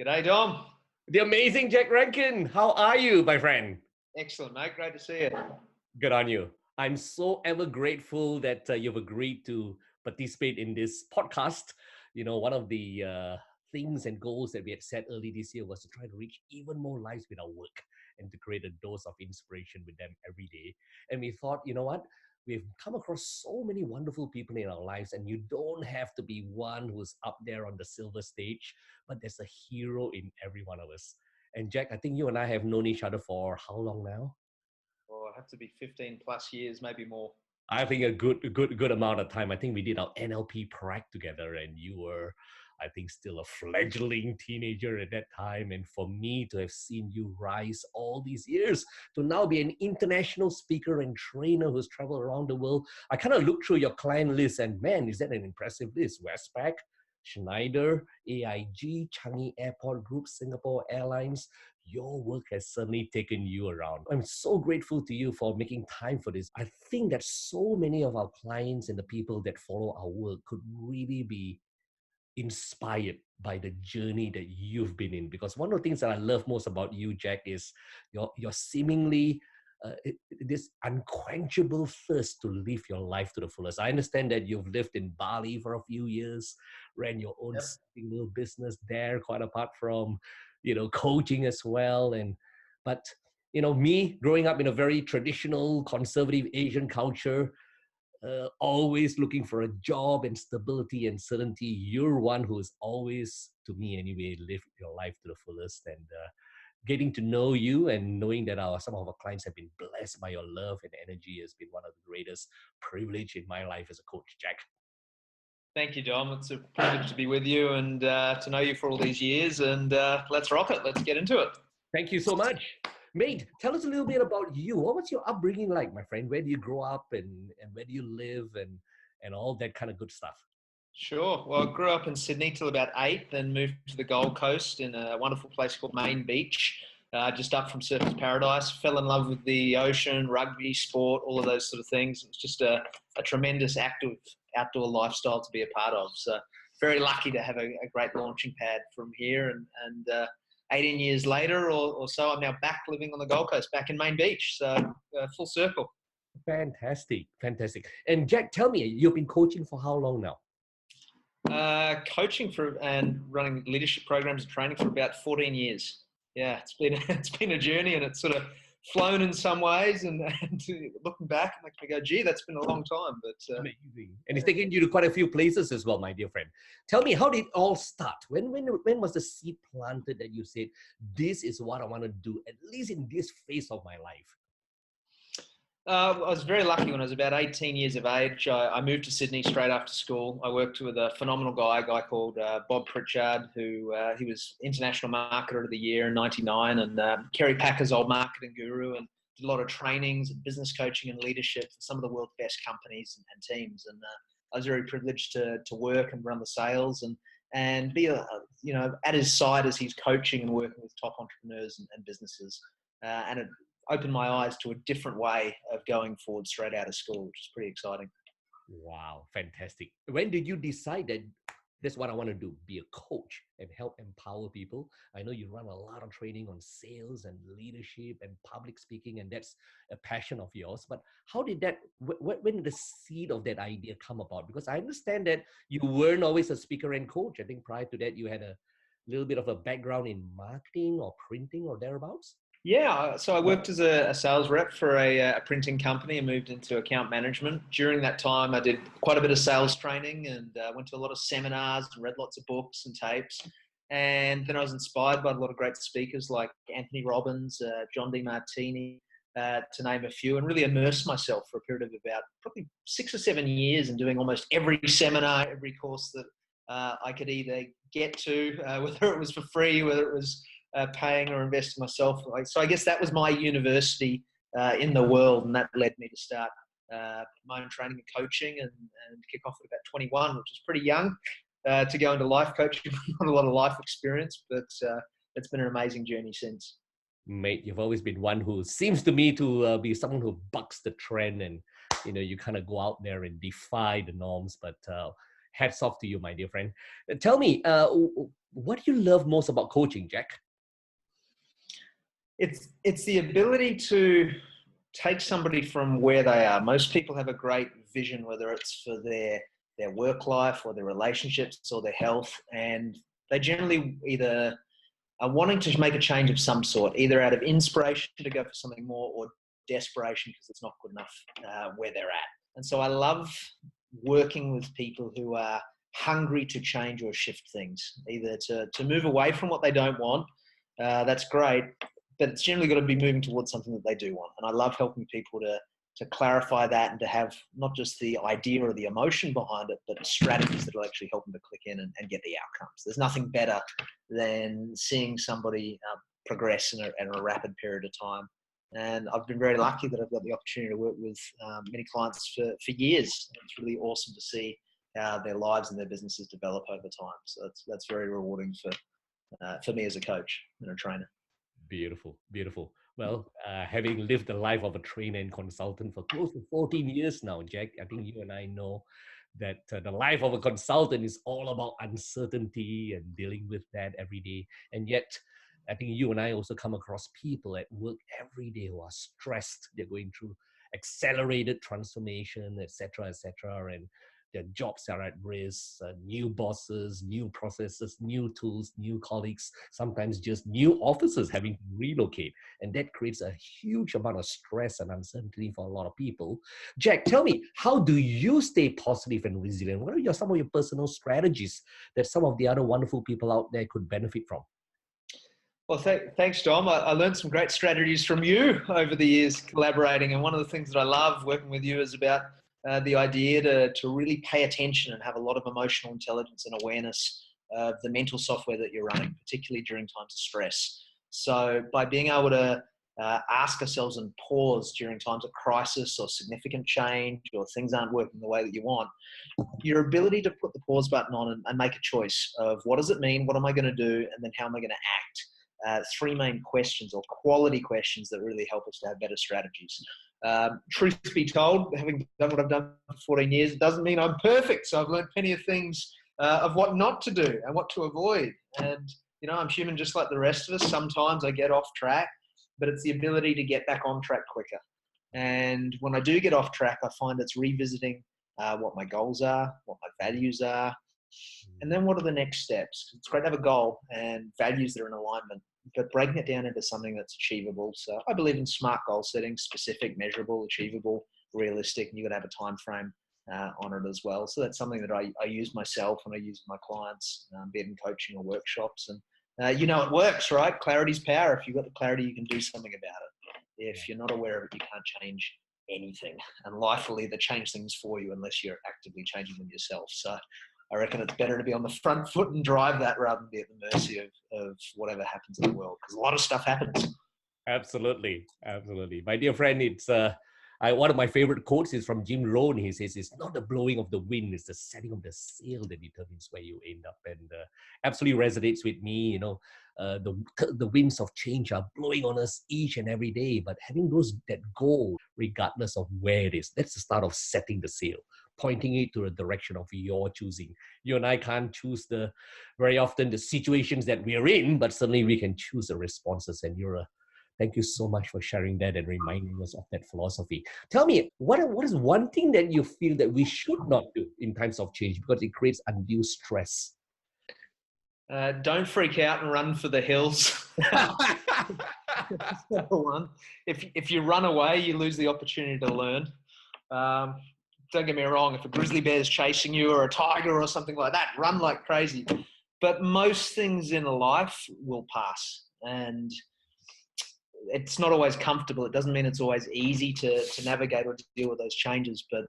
G'day, Dom. The amazing Jack Rankin. How are you, my friend? Excellent, mate. Great to see you. Good on you. I'm so ever grateful that you've agreed to participate in this podcast. One of the things and goals that we had set early this year was to try to reach even more lives with our work and to create a dose of inspiration with them every day. And we thought, you know what? We've come across so many wonderful people in our lives, and you don't have to be one who's up there on the silver stage, but there's a hero in every one of us. And Jack, I think you and I have known each other for how long now? Oh, I have to be 15 plus years, maybe more. I think a good amount of time. I think we did our NLP prac together, and you were, I think, still a fledgling teenager at that time. And for me to have seen you rise all these years to now be an international speaker and trainer who's traveled around the world, I kind of looked through your client list, and man, is that an impressive list? Westpac, Schneider, AIG, Changi Airport Group, Singapore Airlines. Your work has certainly taken you around. I'm so grateful to you for making time for this. I think that so many of our clients and the people that follow our work could really be inspired by the journey that you've been in. Because one of the things that I love most about you, Jack, is your seemingly this unquenchable thirst to live your life to the fullest. I understand that you've lived in Bali for a few years, ran your own Yep. single business there, quite apart from, coaching as well. But me growing up in a very traditional, conservative Asian culture, always looking for a job and stability and certainty. You're one who is always, to me anyway, lived your life to the fullest. And getting to know you and knowing that some of our clients have been blessed by your love and energy has been one of the greatest privilege in my life as a coach, Jack. Thank you, Dom. It's a privilege to be with you and to know you for all these years. And let's rock it. Let's get into it. Thank you so much. Mate, tell us a little bit about you. What was your upbringing like, my friend? Where do you grow up and where do you live and all that kind of good stuff? Sure. Well, I grew up in Sydney till about 8, then moved to the Gold Coast in a wonderful place called Main Beach, just up from Surfers Paradise. Fell in love with the ocean, rugby, sport, all of those sort of things. It was just a tremendous active outdoor lifestyle to be a part of. So very lucky to have a great launching pad from here. And 18 years later or so, I'm now back living on the Gold Coast, back in Main Beach. So full circle. Fantastic. And Jack, tell me, you've been coaching for how long now? Coaching for and running leadership programs and training for about 14 years. Yeah, it's been a journey, and it's sort of flown in some ways. And looking back, it makes me go, "Gee, that's been a long time." But amazing, and it's taken you to quite a few places as well, my dear friend. Tell me, how did it all start? When was the seed planted that you said, "This is what I want to do, at least in this phase of my life"? I was very lucky when I was about 18 years of age. I moved to Sydney straight after school. I worked with a phenomenal guy, a guy called Bob Pritchard, who he was International Marketer of the Year in '99, and Kerry Packer's old marketing guru, and did a lot of trainings and business coaching and leadership for some of the world's best companies and teams. And I was very privileged to work and run the sales and be at his side as he's coaching and working with top entrepreneurs and businesses. And it opened my eyes to a different way of going forward straight out of school, which is pretty exciting. Wow, fantastic. When did you decide that that's what I want to do, be a coach and help empower people? I know you run a lot of training on sales and leadership and public speaking, and that's a passion of yours. But how did that, when did the seed of that idea come about? Because I understand that you weren't always a speaker and coach. I think prior to that, you had a little bit of a background in marketing or printing or thereabouts. Yeah, so I worked as a sales rep for a printing company and moved into account management. During that time, I did quite a bit of sales training and went to a lot of seminars and read lots of books and tapes. And then I was inspired by a lot of great speakers like Anthony Robbins, John DeMartini, to name a few, and really immersed myself for a period of about probably 6 or 7 years and doing almost every seminar, every course that I could either get to, whether it was for free, whether it was paying or investing myself. So I guess that was my university in the world, and that led me to start my own training and coaching and kick off at about 21, which is pretty young to go into life coaching. Not a lot of life experience, but it's been an amazing journey since. Mate, you've always been one who seems to me to be someone who bucks the trend, and you kind of go out there and defy the norms. But hats off to you, my dear friend. Tell me, what do you love most about coaching, Jack? It's the ability to take somebody from where they are. Most people have a great vision, whether it's for their work life or their relationships or their health, and they generally either are wanting to make a change of some sort, either out of inspiration to go for something more or desperation because it's not good enough where they're at. And so I love working with people who are hungry to change or shift things, either to move away from what they don't want. That's great, but it's generally got to be moving towards something that they do want. And I love helping people to clarify that and to have not just the idea or the emotion behind it, but strategies that will actually help them to click in and get the outcomes. There's nothing better than seeing somebody progress in a rapid period of time. And I've been very lucky that I've got the opportunity to work with many clients for years. It's really awesome to see how their lives and their businesses develop over time. So that's very rewarding for me as a coach and a trainer. Beautiful, beautiful. Well, having lived the life of a trainer and consultant for close to 14 years now, Jack, I think you and I know that the life of a consultant is all about uncertainty and dealing with that every day. And yet, I think you and I also come across people at work every day who are stressed. They're going through accelerated transformation, etc., etc., and their jobs are at risk, new bosses, new processes, new tools, new colleagues, sometimes just new offices having to relocate. And that creates a huge amount of stress and uncertainty for a lot of people. Jack, tell me, how do you stay positive and resilient? What are some of your personal strategies that some of the other wonderful people out there could benefit from? Well, thanks, Dom. I learned some great strategies from you over the years collaborating. And one of the things that I love working with you is about the idea to really pay attention and have a lot of emotional intelligence and awareness of the mental software that you're running, particularly during times of stress. So by being able to ask ourselves and pause during times of crisis or significant change or things aren't working the way that you want, your ability to put the pause button on and make a choice of what does it mean, what am I going to do, and then how am I going to act? Three main questions or quality questions that really help us to have better strategies. Truth be told, having done what I've done for 14 years, it doesn't mean I'm perfect. So I've learned plenty of things of what not to do and what to avoid. And, I'm human just like the rest of us. Sometimes I get off track, but it's the ability to get back on track quicker. And when I do get off track, I find it's revisiting what my goals are, what my values are, and then what are the next steps. It's great to have a goal and values that are in alignment, but breaking it down into something that's achievable. So I believe in smart goal setting, specific, measurable, achievable, realistic, and you've got to have a time frame on it as well. So that's something that I use myself and I use with my clients, be it in coaching or workshops. And it works, right? Clarity's power. If you've got the clarity, you can do something about it. If you're not aware of it, you can't change anything. And life will either change things for you unless you're actively changing them yourself. So I reckon it's better to be on the front foot and drive that rather than be at the mercy of whatever happens in the world, because a lot of stuff happens. Absolutely. Absolutely. My dear friend, it's one of my favorite quotes is from Jim Rohn. He says, it's not the blowing of the wind, it's the setting of the sail that determines where you end up. And absolutely resonates with me. The winds of change are blowing on us each and every day, but having that goal, regardless of where it is, that's the start of setting the sail, pointing it to a direction of your choosing. You and I can't choose very often the situations that we're in, but certainly we can choose the responses. And thank you so much for sharing that and reminding us of that philosophy. Tell me, what is one thing that you feel that we should not do in times of change because it creates undue stress? Don't freak out and run for the hills. Number one. If you run away, you lose the opportunity to learn. Don't get me wrong, if a grizzly bear is chasing you or a tiger or something like that, run like crazy. But most things in life will pass. And it's not always comfortable. It doesn't mean it's always easy to navigate or to deal with those changes. But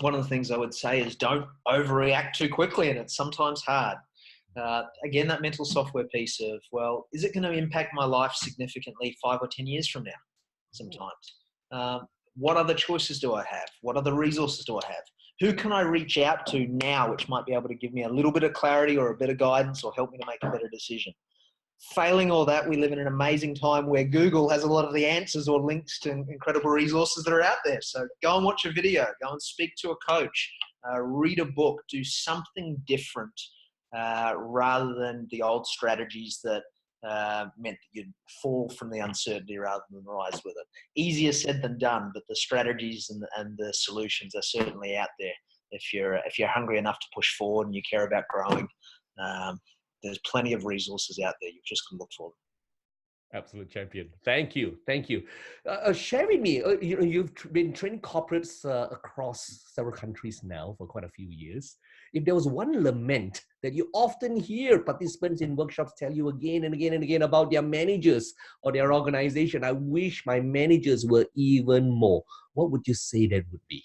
one of the things I would say is don't overreact too quickly, and it's sometimes hard. Again, that mental software piece of, well, is it going to impact my life significantly 5 or 10 years from now? Sometimes. What other choices do I have? What other resources do I have? Who can I reach out to now, which might be able to give me a little bit of clarity or a bit of guidance or help me to make a better decision? Failing all that, we live in an amazing time where Google has a lot of the answers or links to incredible resources that are out there. So go and watch a video, go and speak to a coach, read a book, do something different rather than the old strategies that meant that you'd fall from the uncertainty rather than rise with it. Easier said than done, but the strategies and the solutions are certainly out there. If you're hungry enough to push forward and you care about growing, there's plenty of resources out there. You've just got to look for them. Absolute champion. Thank you. Thank you. Share with me, you've been training corporates across several countries now for quite a few years. If there was one lament that you often hear participants in workshops tell you again and again and again about their managers or their organization, I wish my managers were even more. What would you say that would be?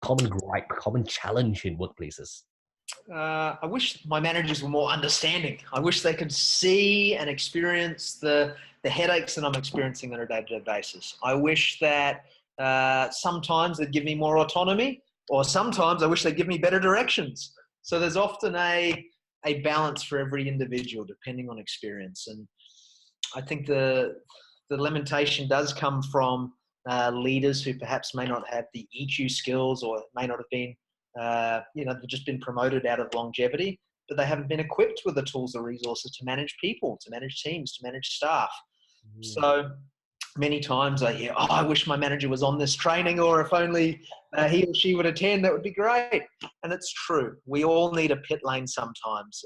Common gripe, common challenge in workplaces. I wish my managers were more understanding. I wish they could see and experience the headaches that I'm experiencing on a day-to-day basis. I wish that sometimes they'd give me more autonomy, or sometimes I wish they'd give me better directions. So there's often a balance for every individual depending on experience. And I think the lamentation does come from leaders who perhaps may not have the EQ skills, or may not have been they've just been promoted out of longevity, but they haven't been equipped with the tools or resources to manage people, to manage teams, to manage staff. So many times I hear, I wish my manager was on this training, or if only he or she would attend, that would be great. And it's true. We all need a pit lane sometimes.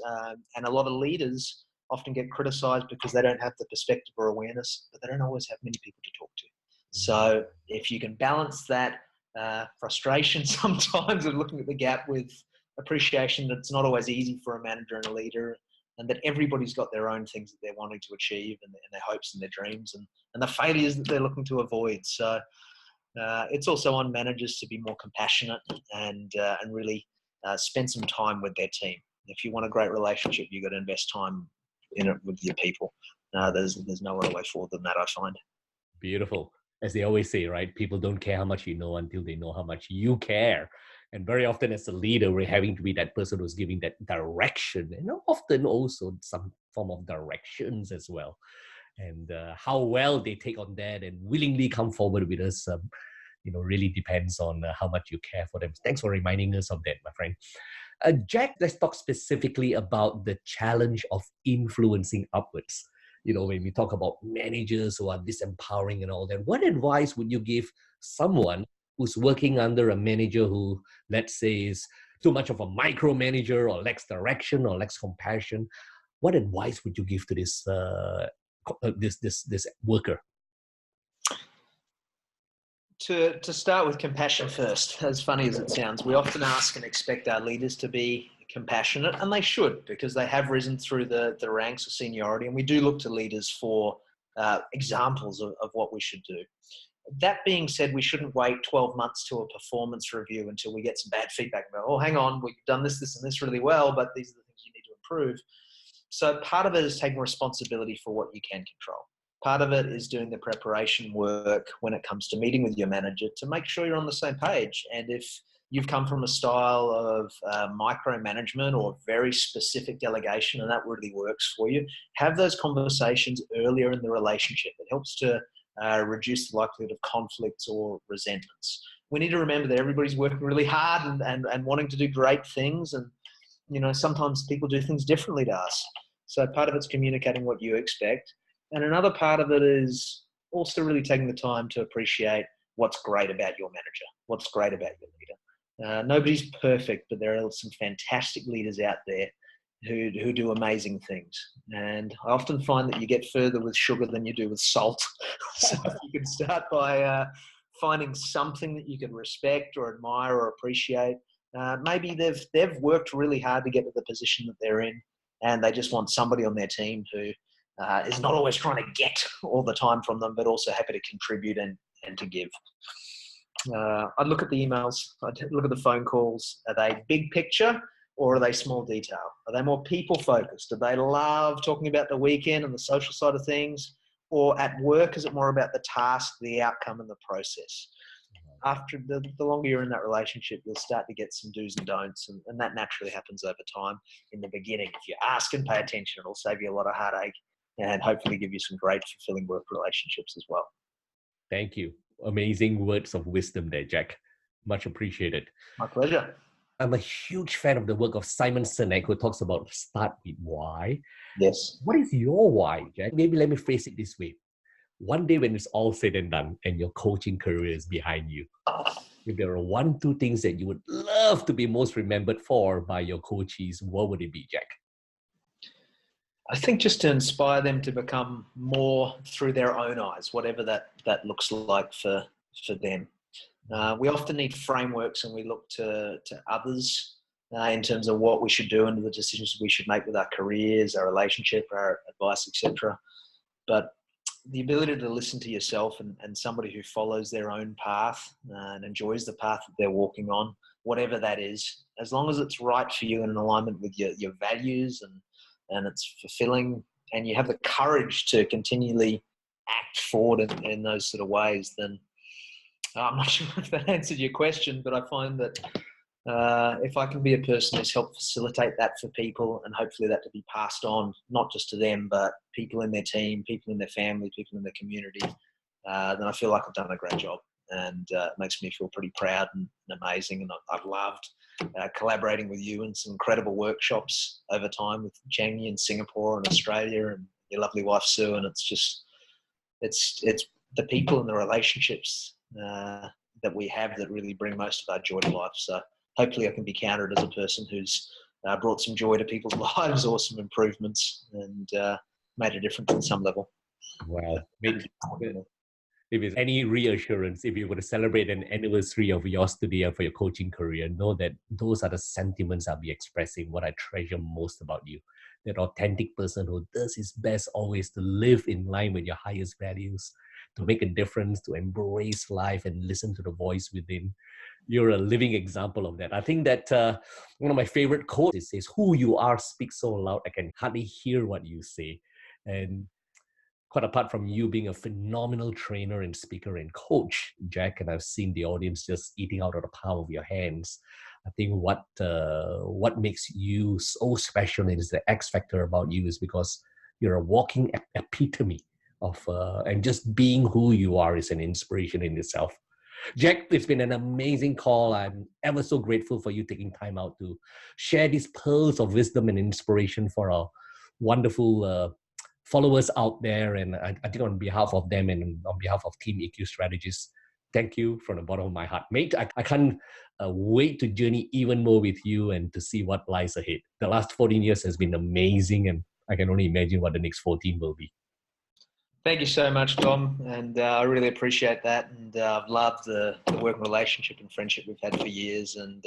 And a lot of leaders often get criticized because they don't have the perspective or awareness, but they don't always have many people to talk to. So if you can balance that frustration sometimes of looking at the gap with appreciation that it's not always easy for a manager and a leader, and that everybody's got their own things that they're wanting to achieve, and their hopes and their dreams, and the failures that they're looking to avoid. So it's also on managers to be more compassionate and really spend some time with their team. If you want a great relationship, you've got to invest time in it with your people. There's no other way forward than that, I find. Beautiful. As they always say, right? People don't care how much you know until they know how much you care. And very often as a leader, we're having to be that person who's giving that direction, and often also some form of directions as well. And how well they take on that and willingly come forward with us, really depends on how much you care for them. Thanks for reminding us of that, my friend. Jack, let's talk specifically about the challenge of influencing upwards. When we talk about managers who are disempowering and all that, what advice would you give someone who's working under a manager who, let's say, is too much of a micromanager, or lacks direction, or lacks compassion? What advice would you give to this worker? To start with compassion first, as funny as it sounds, we often ask and expect our leaders to be compassionate, and they should, because they have risen through the ranks of seniority, and we do look to leaders for examples of what we should do. That being said, we shouldn't wait 12 months to a performance review until we get some bad feedback about, oh, hang on, we've done this, and this really well, but these are the things you need to improve. So part of it is taking responsibility for what you can control. Part of it is doing the preparation work when it comes to meeting with your manager to make sure you're on the same page. And if you've come from a style of micromanagement or very specific delegation, and that really works for you, have those conversations earlier in the relationship. It helps to reduce the likelihood of conflicts or resentments. We need to remember that everybody's working really hard and wanting to do great things. And, sometimes people do things differently to us. So part of it's communicating what you expect. And another part of it is also really taking the time to appreciate what's great about your manager, what's great about your leader. Nobody's perfect, but there are some fantastic leaders out there who do amazing things. And I often find that you get further with sugar than you do with salt. So if you can start by finding something that you can respect or admire or appreciate. Maybe they've worked really hard to get to the position that they're in, and they just want somebody on their team who is not always trying to get all the time from them, but also happy to contribute and to give. I'd look at the emails. I'd look at the phone calls. Are they big picture, or are they small detail? Are they more people focused? Do they love talking about the weekend and the social side of things? Or at work, is it more about the task, the outcome, and the process? After the longer you're in that relationship, you'll start to get some do's and don'ts, and that naturally happens over time. In the beginning, if you ask and pay attention, it'll save you a lot of heartache and hopefully give you some great, fulfilling work relationships as well. Thank you. Amazing words of wisdom there, Jack. Much appreciated. My pleasure. I'm a huge fan of the work of Simon Sinek, who talks about start with why. Yes. What is your why, Jack? Maybe let me phrase it this way. One day when it's all said and done and your coaching career is behind you, if there are 1, 2 things that you would love to be most remembered for by your coaches, what would it be, Jack? I think just to inspire them to become more through their own eyes, whatever that looks like for them. We often need frameworks, and we look to others in terms of what we should do and the decisions we should make with our careers, our relationship, our advice, etc. But the ability to listen to yourself and somebody who follows their own path and enjoys the path that they're walking on, whatever that is, as long as it's right for you and in alignment with your values and it's fulfilling, and you have the courage to continually act forward in those sort of ways, then I'm not sure if that answered your question, but I find that if I can be a person who's helped facilitate that for people, and hopefully that to be passed on, not just to them, but people in their team, people in their family, people in their community, then I feel like I've done a great job. And it makes me feel pretty proud and amazing. And I've loved collaborating with you in some incredible workshops over time with Changi in Singapore and Australia, and your lovely wife Sue. And it's the people and the relationships that we have that really bring most of our joy to life. So hopefully I can be counted as a person who's brought some joy to people's lives or some improvements and made a difference on some level. Well, if it's any reassurance, if you were to celebrate an anniversary of yours today for your coaching career, know that those are the sentiments I'll be expressing, what I treasure most about you. That authentic person who does his best always to live in line with your highest values, to make a difference, to embrace life and listen to the voice within. You're a living example of that. I think that one of my favorite quotes says, "Who you are speaks so loud, I can hardly hear what you say." And quite apart from you being a phenomenal trainer and speaker and coach, Jack, and I've seen the audience just eating out of the palm of your hands, I think what makes you so special is the X factor about you is because you're a walking epitome of, and just being who you are is an inspiration in itself. Jack, it's been an amazing call. I'm ever so grateful for you taking time out to share these pearls of wisdom and inspiration for our wonderful followers out there. And I think on behalf of them and on behalf of Team EQ Strategists, thank you from the bottom of my heart. Mate, I can't wait to journey even more with you and to see what lies ahead. The last 14 years has been amazing, and I can only imagine what the next 14 will be. Thank you so much, Dom, and I really appreciate that. And I've loved the working relationship and friendship we've had for years, and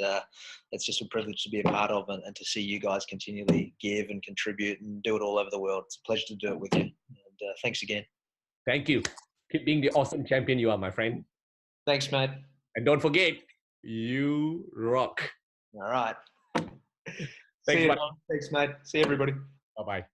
it's just a privilege to be a part of and to see you guys continually give and contribute and do it all over the world. It's a pleasure to do it with you, and thanks again. Thank you. Keep being the awesome champion you are, my friend. Thanks, mate. And don't forget, you rock. All right. Thanks, See you, Dom. Thanks, mate. See you, everybody. Bye-bye.